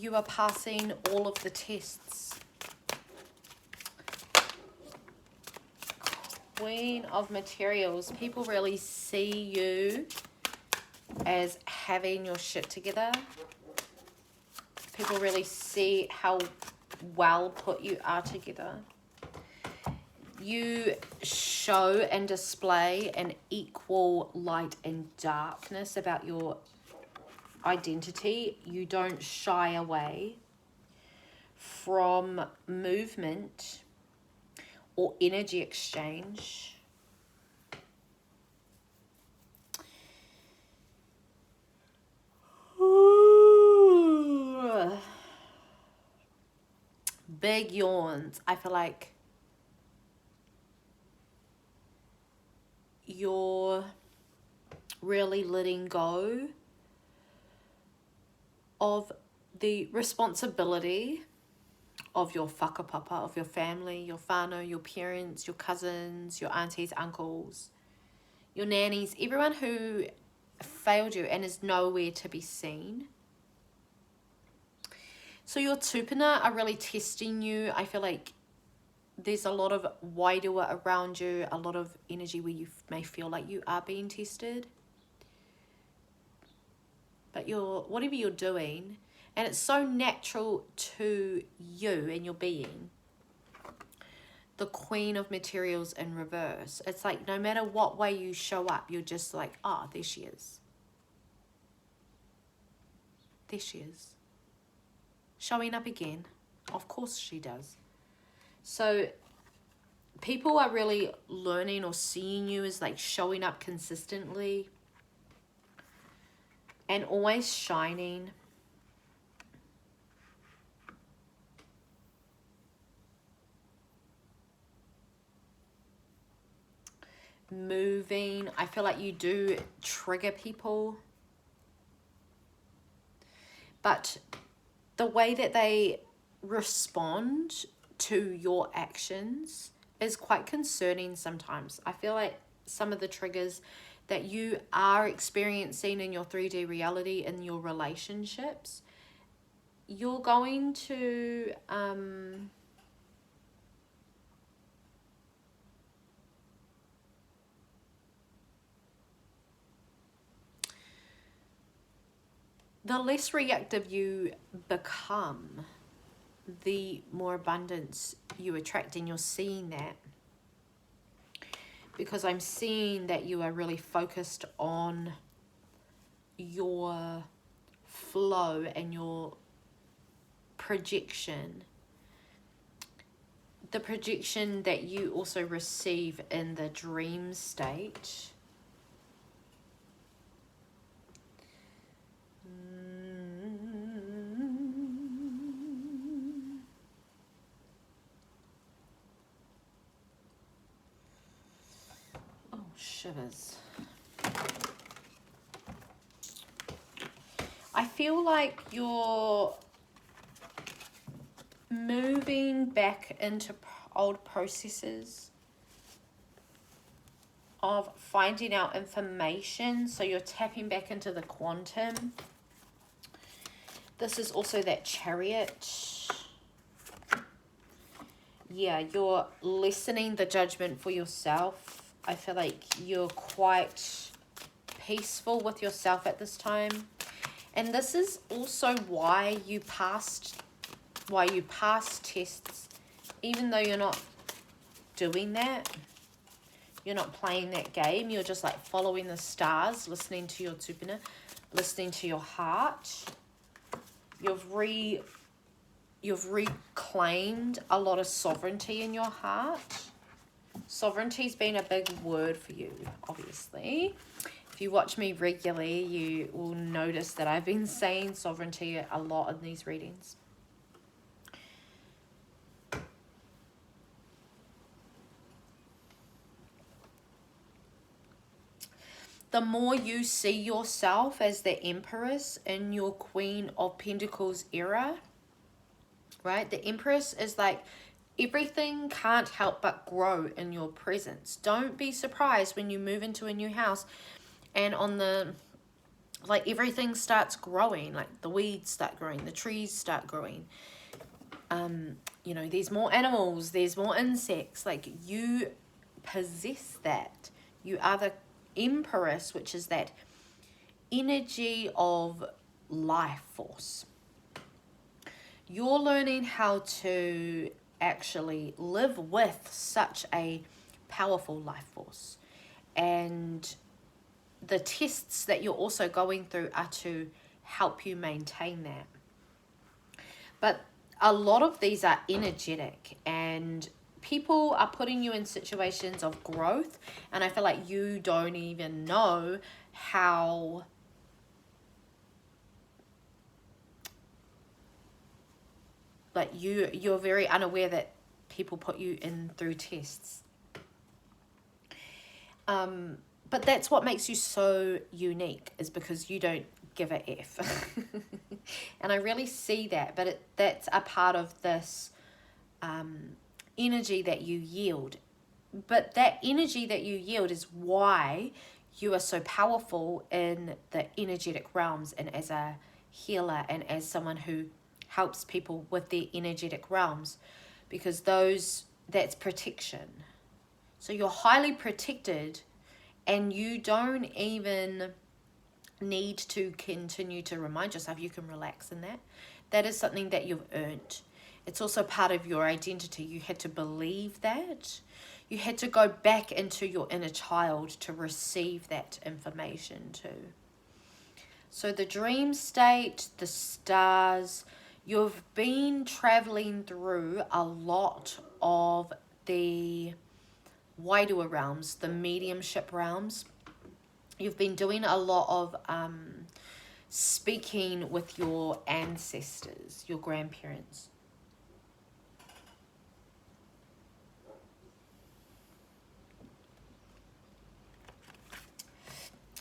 you are passing all of the tests. Queen of Materials. People really see you as having your shit together. People really see how well put you are together. You show and display an equal light and darkness about your identity. You don't shy away from movement or energy exchange. Ooh. Big yawns. I feel like you're really letting go of the responsibility of your whakapapa, of your family, your whānau, your parents, your cousins, your aunties, uncles, your nannies, everyone who failed you and is nowhere to be seen. So your tūpuna are really testing you. I feel like there's a lot of wairua around you, a lot of energy where you may feel like you are being tested. But whatever you're doing, and it's so natural to you and your being. The Queen of Materials in reverse. It's like no matter what way you show up, you're just like, ah, there she is. There she is. Showing up again. Of course she does. So people are really learning or seeing you as like showing up consistently and always shining. Moving. I feel like you do trigger people, but the way that they respond to your actions is quite concerning sometimes. I feel like some of the triggers that you are experiencing in your 3D reality, in your relationships, you're going to the less reactive you become, the more abundance you attract, and you're seeing that. Because I'm seeing that you are really focused on your flow and your projection. The projection that you also receive in the dream state. Shivers. I feel like you're moving back into old processes of finding out information. So you're tapping back into the quantum. This is also that Chariot. Yeah, you're lessening the judgment for yourself. I feel like you're quite peaceful with yourself at this time. And this is also why you passed tests, even though you're not doing that. You're not playing that game. You're just like following the stars, listening to your tūpuna, listening to your heart. You've reclaimed a lot of sovereignty in your heart. Sovereignty's been a big word for you, obviously. If you watch me regularly, you will notice that I've been saying sovereignty a lot in these readings. The more you see yourself as the Empress in your Queen of Pentacles era, right? The Empress is like, everything can't help but grow in your presence. Don't be surprised when you move into a new house and on the like everything starts growing, like the weeds start growing, the trees start growing. You know, there's more animals, there's more insects. Like, you possess that. You are the empress, which is that energy of life force. You're learning how to actually live with such a powerful life force. And the tests that you're also going through are to help you maintain that. But a lot of these are energetic, and people are putting you in situations of growth, and I feel like you don't even know how like you're very unaware that people put you in through tests. But that's what makes you so unique, is because you don't give a F. And I really see that, but that's a part of this energy that you yield. But that energy that you yield is why you are so powerful in the energetic realms, and as a healer and as someone who helps people with their energetic realms, because that's protection. So you're highly protected, and you don't even need to continue to remind yourself. You can relax in that. That is something that you've earned. It's also part of your identity. You had to believe that. You had to go back into your inner child to receive that information too. So the dream state, the stars, you've been traveling through a lot of the wider realms, the mediumship realms. You've been doing a lot of speaking with your ancestors, your grandparents.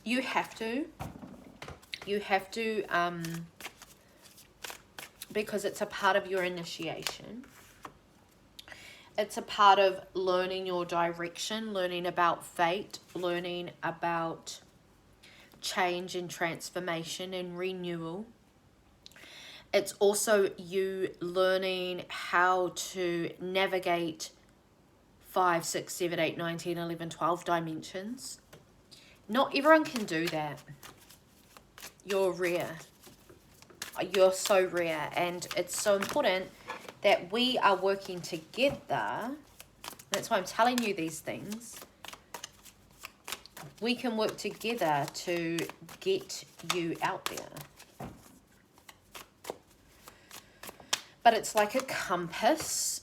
You have to, because it's a part of your initiation. It's a part of learning your direction, learning about fate, learning about change and transformation and renewal. It's also you learning how to navigate 5, 6, 7, 8, 9, 10, 11, 12 dimensions. Not everyone can do that. You're rare. You're so rare, and it's so important that we are working together. That's why I'm telling you these things. We can work together to get you out there. But it's like a compass.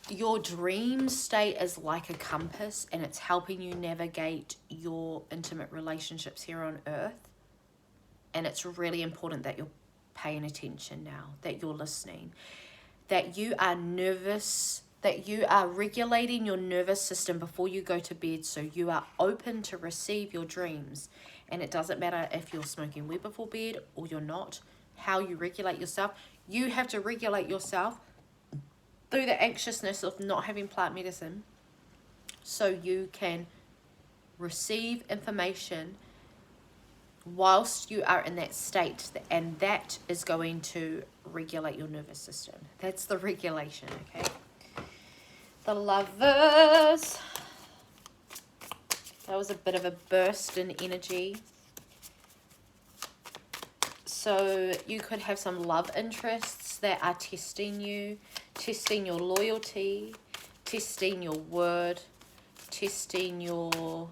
Your dream state is like a compass, and it's helping you navigate your intimate relationships here on earth. And it's really important that you're paying attention now, that you're listening, that you are nervous, that you are regulating your nervous system before you go to bed, so you are open to receive your dreams. And it doesn't matter if you're smoking weed before bed or you're not, how you regulate yourself. You have to regulate yourself through the anxiousness of not having plant medicine, so you can receive information whilst you are in that state, and that is going to regulate your nervous system. That's the regulation, okay? The Lovers. That was a bit of a burst in energy. So you could have some love interests that are testing you, testing your loyalty, testing your word, testing your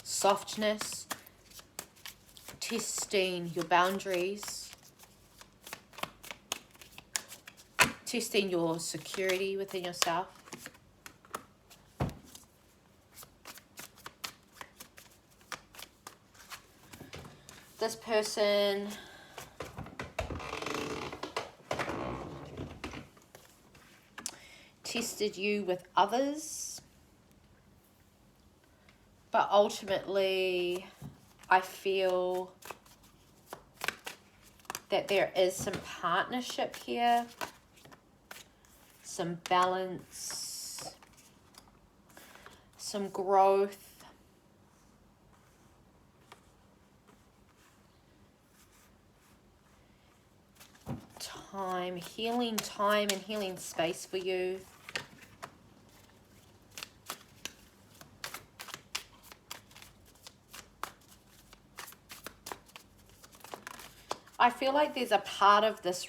softness, testing your boundaries, testing your security within yourself. This person tested you with others, but ultimately I feel that there is some partnership here, some balance, some growth. time and healing space for you. I feel like there's a part of this,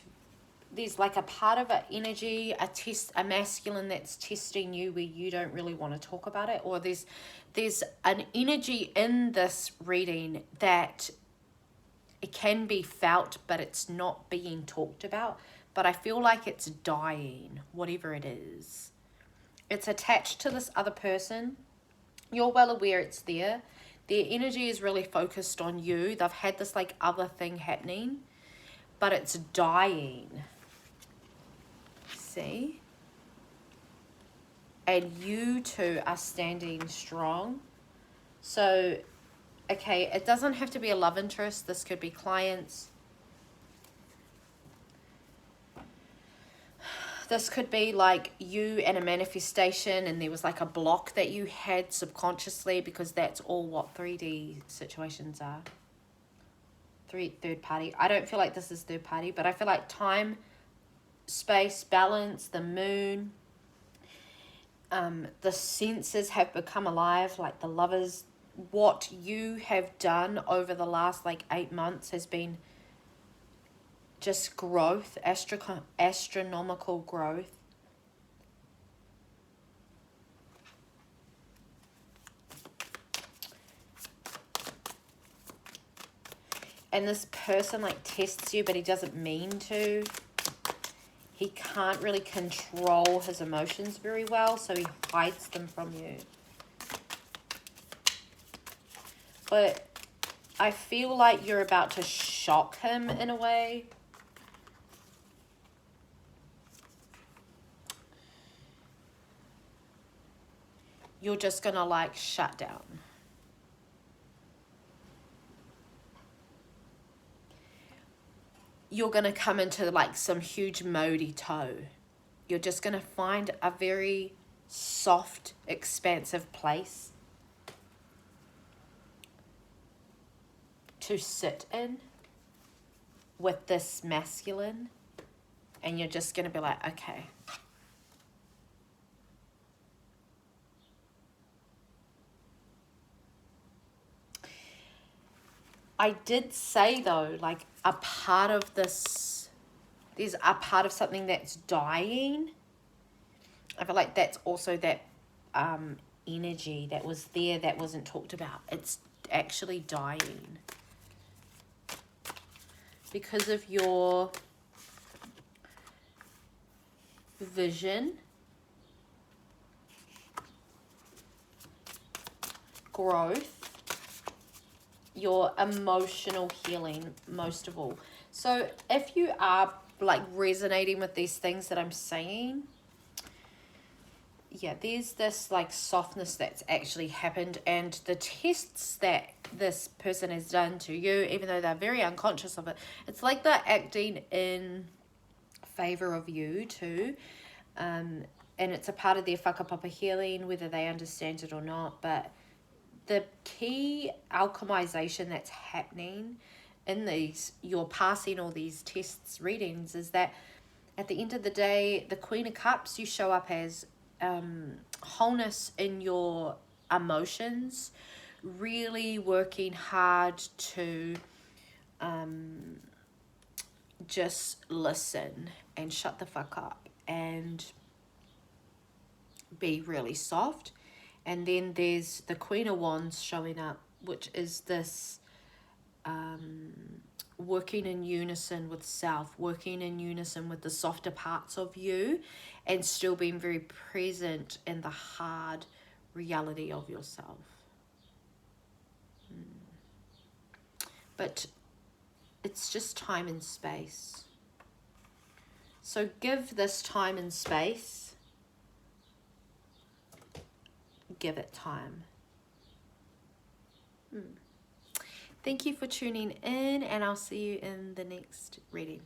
there's like a part of an energy, a masculine that's testing you where you don't really want to talk about it, or there's an energy in this reading that it can be felt, but it's not being talked about. But I feel like it's dying, whatever it is. It's attached to this other person. You're well aware it's there. Their energy is really focused on you. They've had this like other thing happening, but it's dying. See? And you two are standing strong. So, okay, it doesn't have to be a love interest. This could be clients. This could be like you and a manifestation, and there was like a block that you had subconsciously, because that's all what 3D situations are. Third party. I don't feel like this is third party, but I feel like time, space, balance, the moon, the senses have become alive, like the lovers. What you have done over the last like 8 months has been just growth, astronomical growth. And this person like tests you, but he doesn't mean to. He can't really control his emotions very well, so he hides them from you. But I feel like you're about to shock him in a way. You're just gonna like shut down. You're gonna come into like some huge Mauri toe. You're just gonna find a very soft, expansive place to sit in with this masculine, and you're just gonna be like, okay. I did say though, like a part of this, there's a part of something that's dying. I feel like that's also that energy that was there that wasn't talked about. It's actually dying because of your vision, growth, your emotional healing, most of all. So if you are like resonating with these things that I'm saying, yeah, there's this like softness that's actually happened, and the tests that this person has done to you, even though they're very unconscious of it, it's like they're acting in favor of you too. And it's a part of their whakapapa healing, whether they understand it or not. But the key alchemization that's happening in these, you're passing all these tests, readings, is that at the end of the day, the Queen of Cups, you show up as wholeness in your emotions, really working hard to just listen and shut the fuck up and be really soft. And then there's the Queen of Wands showing up, which is this working in unison with self, working in unison with the softer parts of you, and still being very present in the hard reality of yourself. But it's just time and space. So give this time and space. Give it time. Thank you for tuning in, and I'll see you in the next reading.